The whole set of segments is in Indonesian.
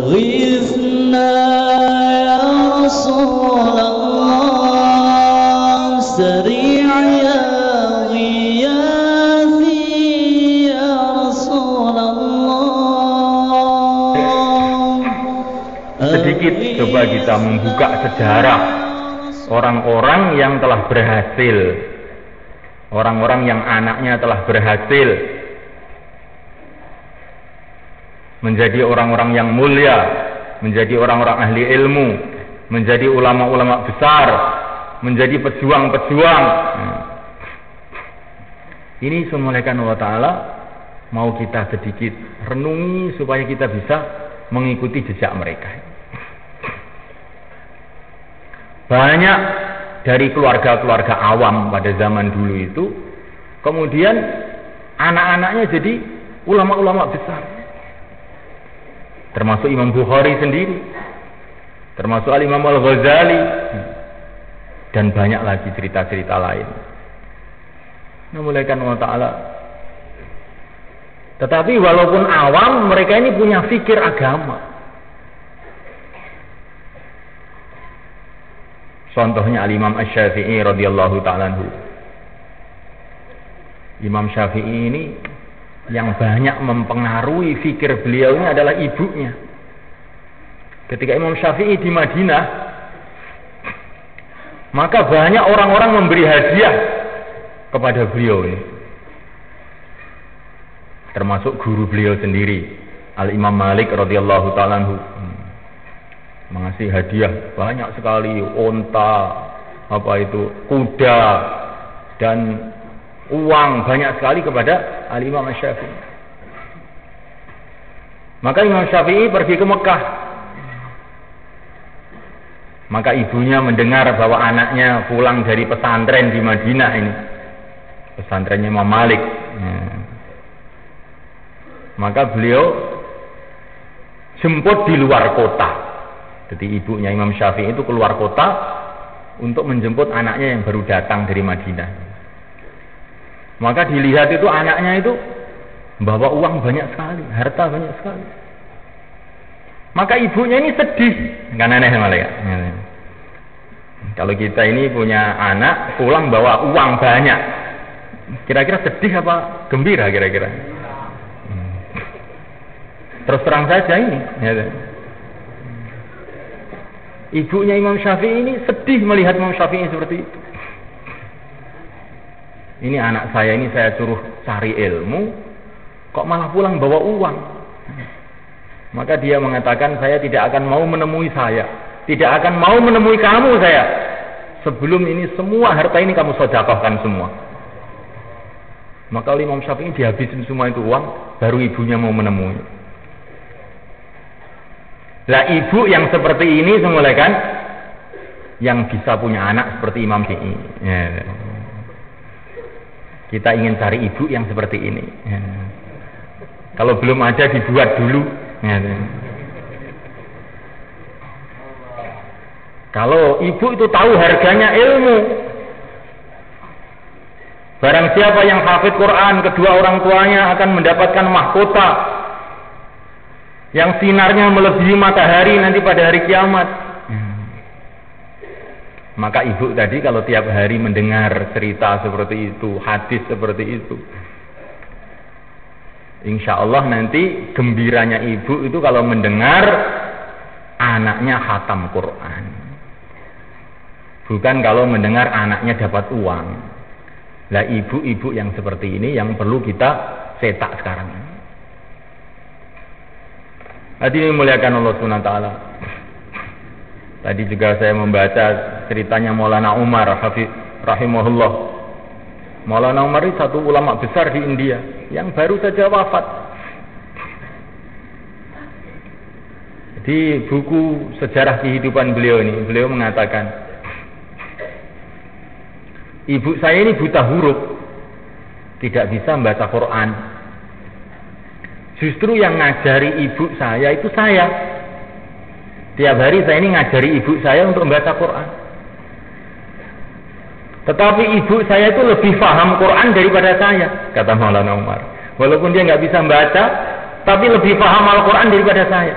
أغثنا يا رسول الله سريع يا غياثي يا رسول الله. Sedikit coba kita membuka sejarah orang-orang yang telah berhasil, orang-orang yang anaknya telah berhasil menjadi orang-orang yang mulia, menjadi orang-orang ahli ilmu, menjadi ulama-ulama besar, menjadi pejuang-pejuang. Ini semulaikan Allah Ta'ala mau kita sedikit renungi supaya kita bisa mengikuti jejak mereka. Banyak dari keluarga-keluarga awam pada zaman dulu itu kemudian anak-anaknya jadi ulama-ulama besar, termasuk Imam Bukhari sendiri, termasuk Al-Imam Al-Ghazali, dan banyak lagi cerita-cerita lain. Memulaikan Allah Ta'ala. Tetapi walaupun awam, mereka ini punya fikir agama. Contohnya Al-Imam Asy-Syafi'i radhiyallahu ta'ala anhu. Imam Syafi'i ini yang banyak mempengaruhi fikir beliau ini adalah ibunya. Ketika Imam Syafi'i di Madinah, maka banyak orang-orang memberi hadiah kepada beliau ini, termasuk guru beliau sendiri Al-Imam Malik radhiyallahu ta'ala anhu, mengasih hadiah banyak sekali, onta, kuda, dan uang banyak sekali kepada Al-Imam Asy-Syafi'i. Maka Imam Syafi'i pergi ke Mekah. Maka ibunya mendengar bahwa anaknya pulang dari pesantren di Madinah ini, pesantrennya Imam Malik. Maka beliau jemput di luar kota. Jadi ibunya Imam Syafi'i itu keluar kota untuk menjemput anaknya yang baru datang dari Madinah. Maka dilihat itu anaknya itu bawa uang banyak sekali, harta banyak sekali. Maka ibunya ini sedih, kan aneh malah ya. Kalau kita ini punya anak pulang bawa uang banyak, kira-kira sedih apa gembira kira-kira? Terus terang saja ini. Ibunya Imam Syafi'i ini sedih melihat Imam Syafi'i seperti itu. Ini anak saya ini saya suruh cari ilmu, kok malah pulang bawa uang. Maka dia mengatakan, saya tidak akan mau menemui saya, tidak akan mau menemui kamu saya, sebelum ini semua harta ini kamu sedekahkan semua. Maka Imam Syafi'i dihabisin semua itu uang, baru ibunya mau menemui. Lah ibu yang seperti ini semulaikan yang bisa punya anak seperti Imam Syafi'i. Ya. Kita ingin cari ibu yang seperti ini. Ya. Kalau belum ada dibuat dulu. Ya. Kalau ibu itu tahu harganya ilmu. Barang siapa yang hafid Quran, kedua orang tuanya akan mendapatkan mahkota yang sinarnya melebihi matahari nanti pada hari kiamat. Maka ibu tadi kalau tiap hari mendengar cerita seperti itu, hadis seperti itu, insya Allah nanti gembiranya ibu itu kalau mendengar anaknya khatam Quran, bukan kalau mendengar anaknya dapat uang. Lah ibu-ibu yang seperti ini yang perlu kita cetak sekarang. Hadirin muliakan Allah Subhanahu wa taala. Tadi juga saya membaca ceritanya Maulana Umar Hafidh rahimahullah. Maulana Umar ini satu ulama besar di India yang baru saja wafat. Di buku sejarah kehidupan beliau ini, beliau mengatakan, ibu saya ini buta huruf, tidak bisa membaca Quran. Justru yang ngajari ibu saya itu saya. Tiap hari saya ini ngajari ibu saya untuk membaca Quran. Tetapi ibu saya itu lebih paham Quran daripada saya, kata Maulana Umar. Walaupun dia nggak bisa membaca, tapi lebih paham Al-Quran daripada saya.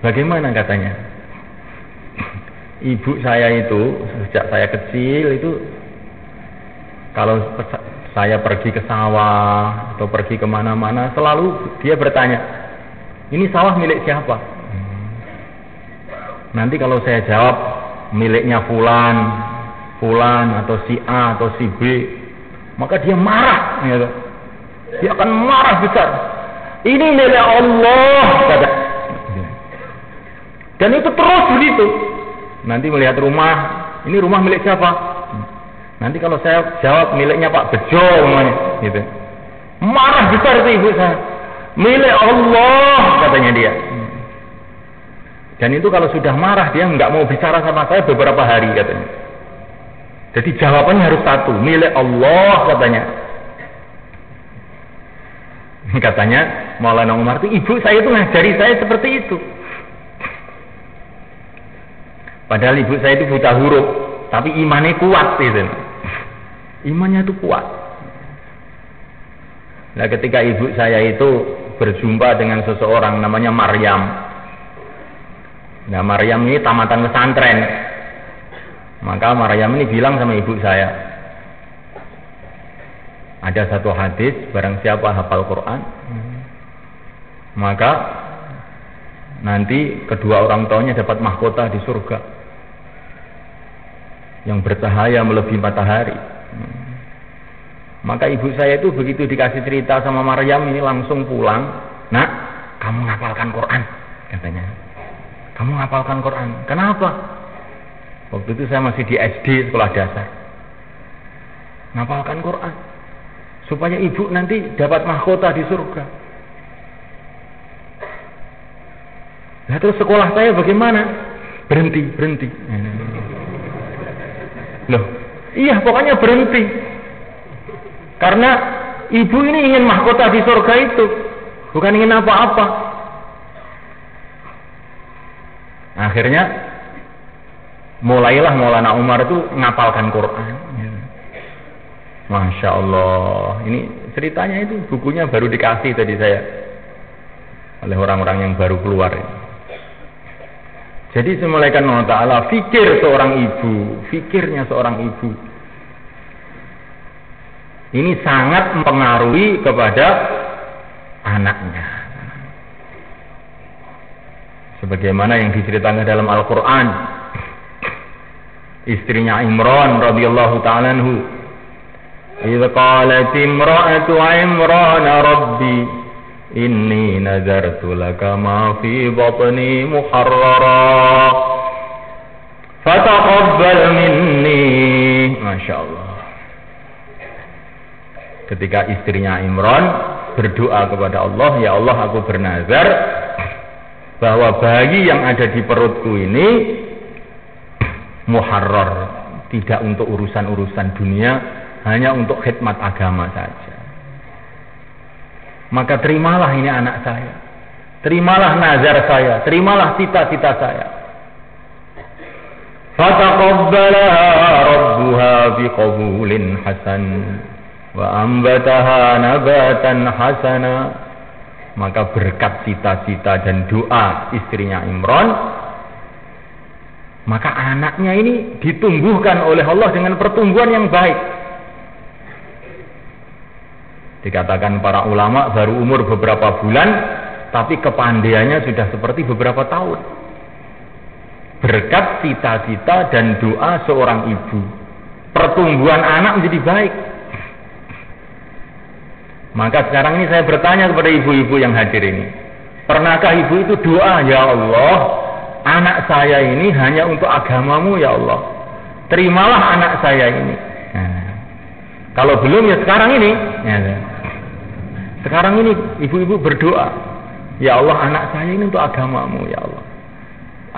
Bagaimana katanya? Ibu saya itu sejak saya kecil itu kalau saya pergi ke sawah atau pergi kemana-mana selalu dia bertanya, ini sawah milik siapa? Nanti kalau saya jawab miliknya fulan atau si A atau si B, maka dia marah, gitu. Dia akan marah besar. Ini milik Allah, kata. Dan itu terus begitu. Nanti melihat rumah, ini rumah milik siapa? Nanti kalau saya jawab miliknya Pak Bejo, gitu. Marah besar itu ibu saya. Milik Allah, katanya dia. Dan itu kalau sudah marah dia nggak mau bicara sama saya beberapa hari katanya. Jadi jawabannya harus satu, milik Allah katanya. Katanya Maulana Umar itu ibu saya itu ngajari saya seperti itu. Padahal ibu saya itu buta huruf, tapi imannya kuat gitu. Imannya itu kuat. Nah, ketika ibu saya itu berjumpa dengan seseorang namanya Maryam. Nah, Maryam ini tamatan pesantren. Maka Maryam ini bilang sama ibu saya, ada satu hadis, barang siapa hafal Quran, maka nanti kedua orang tuanya dapat mahkota di surga yang bercahaya melebihi matahari. Maka ibu saya itu begitu dikasih cerita sama Maryam ini langsung pulang, nak, kamu ngapalkan Quran, katanya. Kamu ngapalkan Quran. Kenapa? Waktu itu saya masih di SD, sekolah dasar. Ngapalkan Quran supaya ibu nanti dapat mahkota di surga. Nah, terus sekolah saya bagaimana? Berhenti. Loh, iya pokoknya berhenti. Karena ibu ini ingin mahkota di surga itu, bukan ingin apa-apa. Akhirnya mulailah Maulana Umar itu ngapalkan Quran. Masya Allah. Ini ceritanya itu bukunya baru dikasih tadi saya oleh orang-orang yang baru keluar. Jadi semulaikan Allah Ta'ala fikirnya seorang ibu ini sangat mempengaruhi kepada anaknya. Sebagaimana yang diceritakan dalam Al-Quran, istrinya Imran radhiyallahu ta'ala anhu, idh qalat imra'atu Imran rabbi inni nazartu laka ma fi batni muharrara fataqabbal minni. Masya Allah. Ketika istrinya Imran berdoa kepada Allah, ya Allah, aku bernazar bahwa bayi yang ada di perutku ini muharrar, tidak untuk urusan-urusan dunia, hanya untuk khidmat agama saja. Maka terimalah ini anak saya, terimalah nazar saya, terimalah cita-cita saya. Fataqabbalaha rabbuha biqabulin hasan wa ambataha nabatan hasana. Maka berkat cita-cita dan doa istrinya Imran, maka anaknya ini ditumbuhkan oleh Allah dengan pertumbuhan yang baik. Dikatakan para ulama baru umur beberapa bulan, tapi kepandaiannya sudah seperti beberapa tahun. Berkat cita-cita dan doa seorang ibu, pertumbuhan anak menjadi baik. Maka sekarang ini saya bertanya kepada ibu-ibu yang hadir ini, pernahkah ibu itu doa, ya Allah, anak saya ini hanya untuk agamamu ya Allah, terimalah anak saya ini. Nah, kalau belum ya sekarang ini, sekarang ini ibu-ibu berdoa, ya Allah, anak saya ini untuk agamamu ya Allah,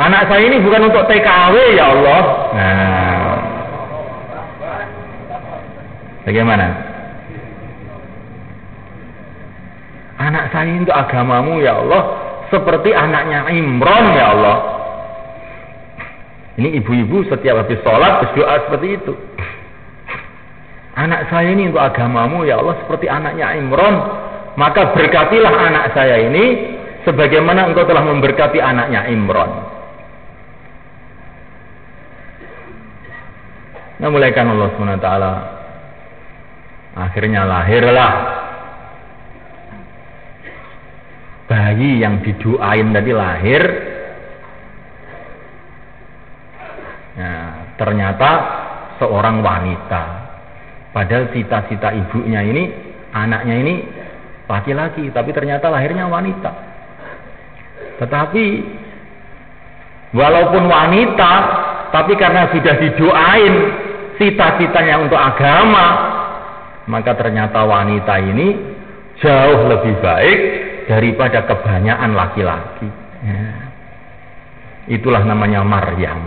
anak saya ini bukan untuk TKW ya Allah. Nah, bagaimana? Anak saya untuk agamamu ya Allah, seperti anaknya Imran ya Allah. Ini ibu-ibu setiap habis sholat berdoa seperti itu. Anak saya ini untuk agamamu ya Allah, seperti anaknya Imran. Maka berkatilah anak saya ini sebagaimana engkau telah memberkati anaknya Imran. Nah, mulaikan Allah SWT, akhirnya lahirlah bayi yang didoain tadi lahir. Nah, ternyata seorang wanita. Padahal cita-cita ibunya ini, anaknya ini laki-laki, tapi ternyata lahirnya wanita. Tetapi walaupun wanita, tapi karena sudah didoain cita-citanya untuk agama, maka ternyata wanita ini jauh lebih baik daripada kebanyakan laki-laki. Ya. Itulah namanya Maryam.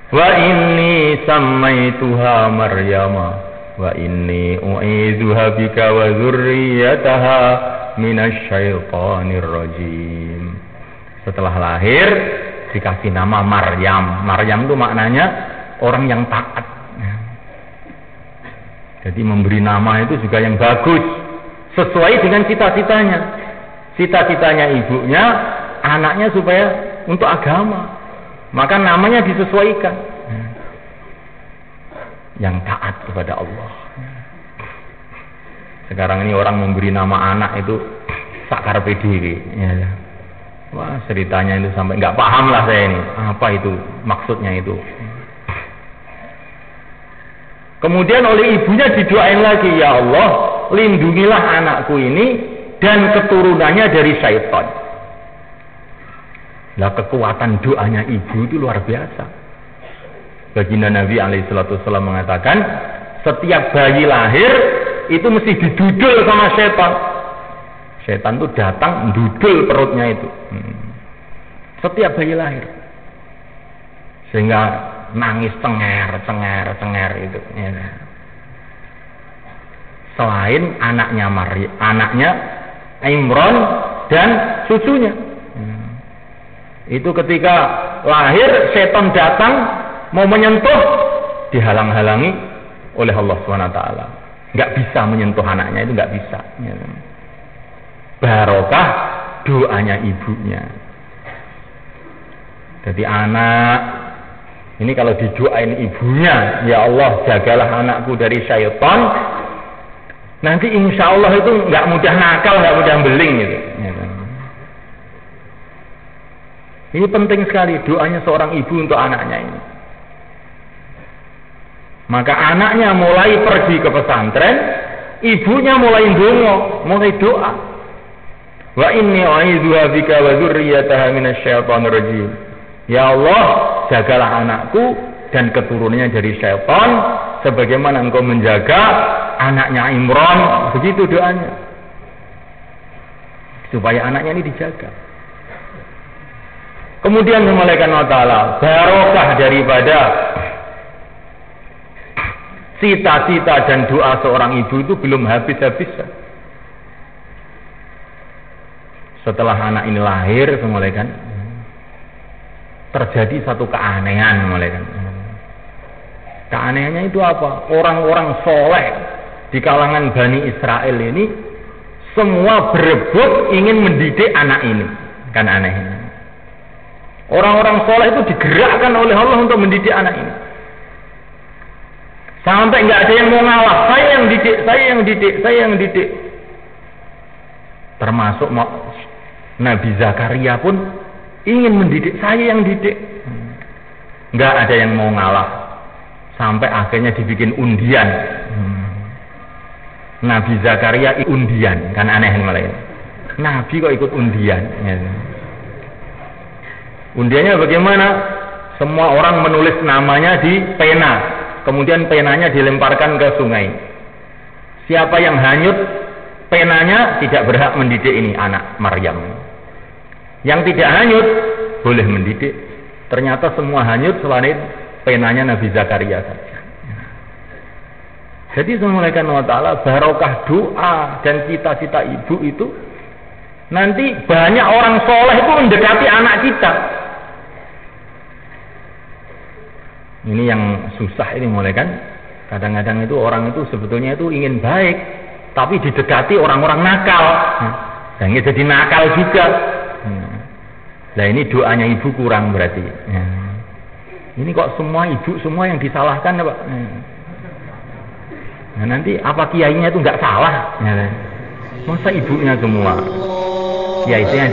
Wa inni sammaituha Maryama wa inni u'idzuha bika wa dzurriyyataha minasyaitonir rajim. Setelah lahir dikasih nama Maryam. Maryam itu maknanya orang yang taat. Jadi memberi nama itu juga yang bagus, sesuai dengan cita-citanya. Cita-citanya ibunya, anaknya supaya untuk agama. Maka namanya disesuaikan. Yang taat kepada Allah. Sekarang ini orang memberi nama anak itu sakar PDW. Ya. Wah, ceritanya itu sampai nggak paham lah saya ini. Apa itu maksudnya itu? Kemudian oleh ibunya didoain lagi, ya Allah, lindungilah anakku ini dan keturunannya dari syaitan. Lah, kekuatan doanya ibu itu luar biasa. Baginda Nabi SAW mengatakan, setiap bayi lahir itu mesti didudul sama setan. Setan itu datang dudul perutnya itu. Setiap bayi lahir, sehingga nangis cenger itu. Ya. Selain anaknya Imran dan cucunya. Itu ketika lahir, setan datang mau menyentuh, dihalang-halangi oleh Allah SWT. Nggak bisa menyentuh anaknya, itu nggak bisa. Barokah doanya ibunya. Jadi anak ini kalau didoain ibunya, ya Allah jagalah anakku dari syaitan, nanti insya Allah itu nggak mudah nakal, nggak mudah beling gitu. Ini penting sekali doanya seorang ibu untuk anaknya ini. Maka anaknya mulai pergi ke pesantren, ibunya mulai ndonga, mulai doa. Wa inni a'idzuha bika wa dzurriyyataha minasyaitonir rajim. Ya Allah, jagalah anakku dan keturunannya dari syaitan sebagaimana engkau menjaga anaknya Imran. Begitu doanya. Supaya anaknya ini dijaga. Kemudian dimulaikan Allah Ta'ala, barokah daripada cita-cita dan doa seorang ibu itu belum habis-habis. Setelah anak ini lahir, dimulaikan terjadi satu keanehan, dimulaikan. Keanehannya itu apa? Orang-orang soleh di kalangan Bani Israel ini semua berebut ingin mendidik anak ini. Kan anehnya. Orang-orang soleh itu digerakkan oleh Allah untuk mendidik anak ini. Sampai nggak ada yang mau ngalah. Saya yang didik. Termasuk Nabi Zakaria pun ingin mendidik, saya yang didik. Nggak ada yang mau ngalah. Sampai akhirnya dibikin undian. Nabi Zakaria undian, kan aneh malah. Nabi kok ikut undian? Ya. Undiannya bagaimana? Semua orang menulis namanya di pena, kemudian penanya dilemparkan ke sungai. Siapa yang hanyut penanya tidak berhak mendidik ini anak Maryam. Yang tidak hanyut boleh mendidik. Ternyata semua hanyut selain penanya Nabi Zakaria saja. Jadi semulaikan Allah Ta'ala, barokah doa dan cita-cita ibu itu, nanti banyak orang soleh itu mendekati anak kita. Ini yang susah ini mulai kan. Kadang-kadang itu orang itu sebetulnya itu ingin baik, tapi didekati orang-orang nakal. Dan ini jadi nakal juga. Nah ini doanya ibu kurang berarti. Ini kok semua ibu semua yang disalahkan Pak. Nah nanti apa kiainya itu nggak salah? Masa ibunya semua? Kiainya